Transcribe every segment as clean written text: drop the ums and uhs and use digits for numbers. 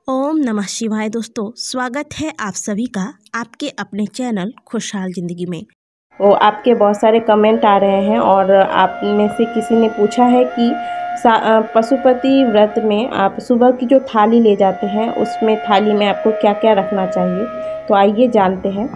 ओम नमः शिवाय। दोस्तों, स्वागत है आप सभी का आपके अपने चैनल खुशहाल ज़िंदगी में। वो आपके बहुत सारे कमेंट आ रहे हैं और आप में से किसी ने पूछा है कि पशुपति व्रत में आप सुबह की जो थाली ले जाते हैं उसमें थाली में आपको क्या क्या रखना चाहिए, तो आइए जानते हैं।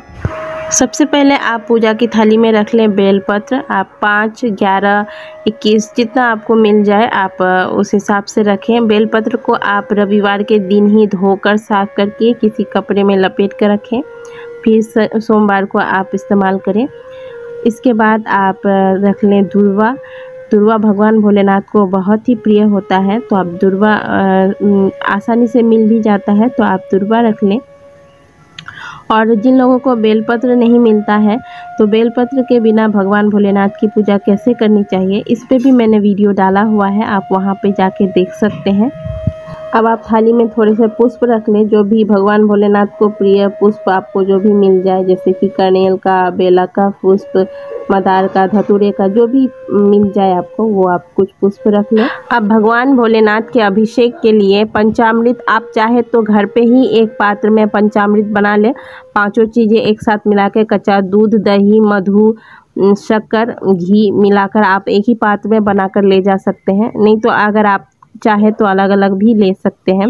सबसे पहले आप पूजा की थाली में रख लें बेलपत्र। आप 5, 11, 21 जितना आपको मिल जाए आप उस हिसाब से रखें। बेलपत्र को आप रविवार के दिन ही धोकर साफ करके किसी कपड़े में लपेट कर रखें, फिर सोमवार को आप इस्तेमाल करें। इसके बाद आप रख लें दुर्वा। दुर्वा भगवान भोलेनाथ को बहुत ही प्रिय होता है, तो आप दुर्वा आसानी से मिल भी जाता है, तो आप दुर्वा रख लें। और जिन लोगों को बेलपत्र नहीं मिलता है तो बेलपत्र के बिना भगवान भोलेनाथ की पूजा कैसे करनी चाहिए, इस पे भी मैंने वीडियो डाला हुआ है, आप वहां पे जाके देख सकते हैं। अब आप थाली में थोड़े से पुष्प रख लें, जो भी भगवान भोलेनाथ को प्रिय पुष्प आपको जो भी मिल जाए, जैसे कि कनेल का, बेला का पुष्प, मदार का, धतूरे का, जो भी मिल जाए आपको वो आप कुछ पुष्प रख लें। अब भगवान भोलेनाथ के अभिषेक के लिए पंचामृत आप चाहे तो घर पे ही एक पात्र में पंचामृत बना लें। 5 चीज़ें एक साथ मिला के, कच्चा दूध, दही, मधु, शक्कर, घी मिलाकर आप एक ही पात्र में बनाकर ले जा सकते हैं। नहीं तो अगर आप चाहे तो अलग अलग भी ले सकते हैं।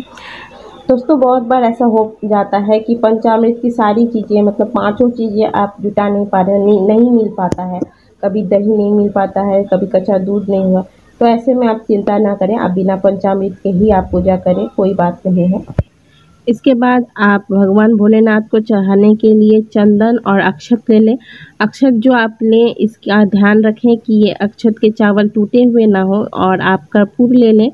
दोस्तों, बहुत बार ऐसा हो जाता है कि पंचामृत की सारी चीज़ें मतलब 5 चीज़ें आप जुटा नहीं पा रहे, नहीं मिल पाता है। कभी दही नहीं मिल पाता है, कभी कच्चा दूध नहीं हुआ, तो ऐसे में आप चिंता ना करें, आप बिना पंचामृत के ही आप पूजा करें, कोई बात नहीं है। इसके बाद आप भगवान भोलेनाथ को चढ़ाने के लिए चंदन और अक्षत ले लें। अक्षत जो आप लें इसका ध्यान रखें कि ये अक्षत के चावल टूटे हुए ना हो। और आप कर्पूर ले लें,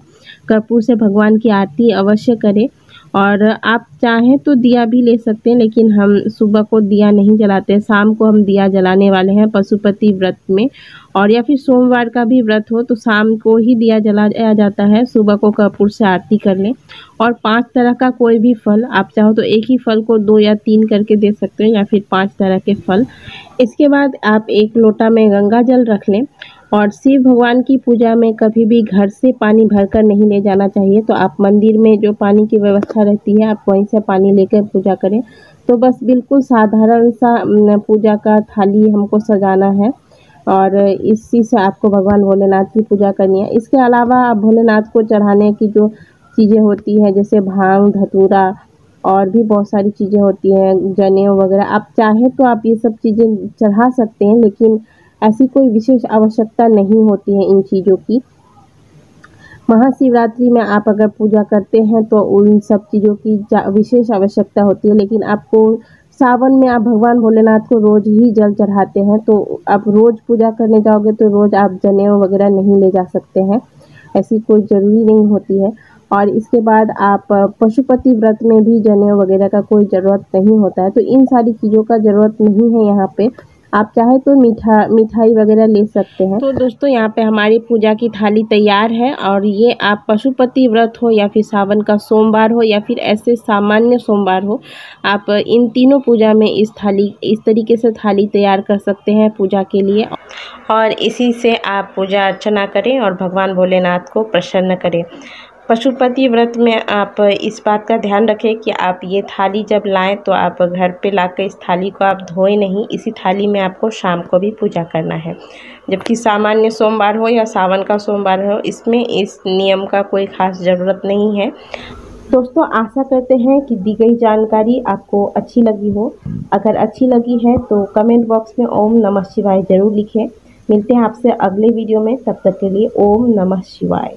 कर्पूर से भगवान की आरती अवश्य करें। और आप चाहें तो दिया भी ले सकते हैं, लेकिन हम सुबह को दिया नहीं जलाते, शाम को हम दिया जलाने वाले हैं पशुपति व्रत में। और या फिर सोमवार का भी व्रत हो तो शाम को ही दिया जलाया जाता है, सुबह को कर्पूर से आरती कर लें। और 5 तरह का कोई भी फल, आप चाहो तो एक ही फल को 2 या 3 करके दे सकते हैं, या फिर 5 तरह के फल। इसके बाद आप 1 लोटा में गंगा जल रख लें। और शिव भगवान की पूजा में कभी भी घर से पानी भरकर नहीं ले जाना चाहिए, तो आप मंदिर में जो पानी की व्यवस्था रहती है आप वहीं से पानी लेकर पूजा करें। तो बस बिल्कुल साधारण सा पूजा का थाली हमको सजाना है और इसी से आपको भगवान भोलेनाथ की पूजा करनी है। इसके अलावा आप भोलेनाथ को चढ़ाने की जो चीज़ें होती हैं, जैसे भांग, धतूरा और भी बहुत सारी चीज़ें होती हैं, जनेऊ वगैरह, आप चाहें तो आप ये सब चीज़ें चढ़ा सकते हैं, लेकिन ऐसी कोई विशेष आवश्यकता नहीं होती है इन चीज़ों की। महाशिवरात्रि में आप अगर पूजा करते हैं तो उन सब चीज़ों की विशेष आवश्यकता होती है, लेकिन आपको सावन में आप भगवान भोलेनाथ को रोज़ ही जल चढ़ाते हैं, तो आप रोज़ पूजा करने जाओगे तो रोज़ आप जनेऊ वगैरह नहीं ले जा सकते हैं, ऐसी कोई ज़रूरी नहीं होती है। और इसके बाद आप पशुपति व्रत में भी जनेऊ वगैरह का कोई ज़रूरत नहीं होता है, तो इन सारी चीज़ों का ज़रूरत नहीं है यहाँ पे। आप चाहे तो मिठाई वगैरह ले सकते हैं। तो दोस्तों, यहाँ पे हमारी पूजा की थाली तैयार है। और ये आप पशुपति व्रत हो या फिर सावन का सोमवार हो या फिर ऐसे सामान्य सोमवार हो, आप इन तीनों पूजा में इस तरीके से थाली तैयार कर सकते हैं पूजा के लिए। और इसी से आप पूजा अर्चना करें और भगवान भोलेनाथ को प्रसन्न करें। पशुपति व्रत में आप इस बात का ध्यान रखें कि आप ये थाली जब लाएं तो आप घर पे लाकर इस थाली को आप धोएं नहीं, इसी थाली में आपको शाम को भी पूजा करना है। जबकि सामान्य सोमवार हो या सावन का सोमवार हो, इसमें इस नियम का कोई खास ज़रूरत नहीं है। दोस्तों, आशा करते हैं कि दी गई जानकारी आपको अच्छी लगी हो। अगर अच्छी लगी है तो कमेंट बॉक्स में ओम नमः शिवाय ज़रूर लिखें। मिलते हैं आपसे अगले वीडियो में, तब तक के लिए ओम नमः शिवाय।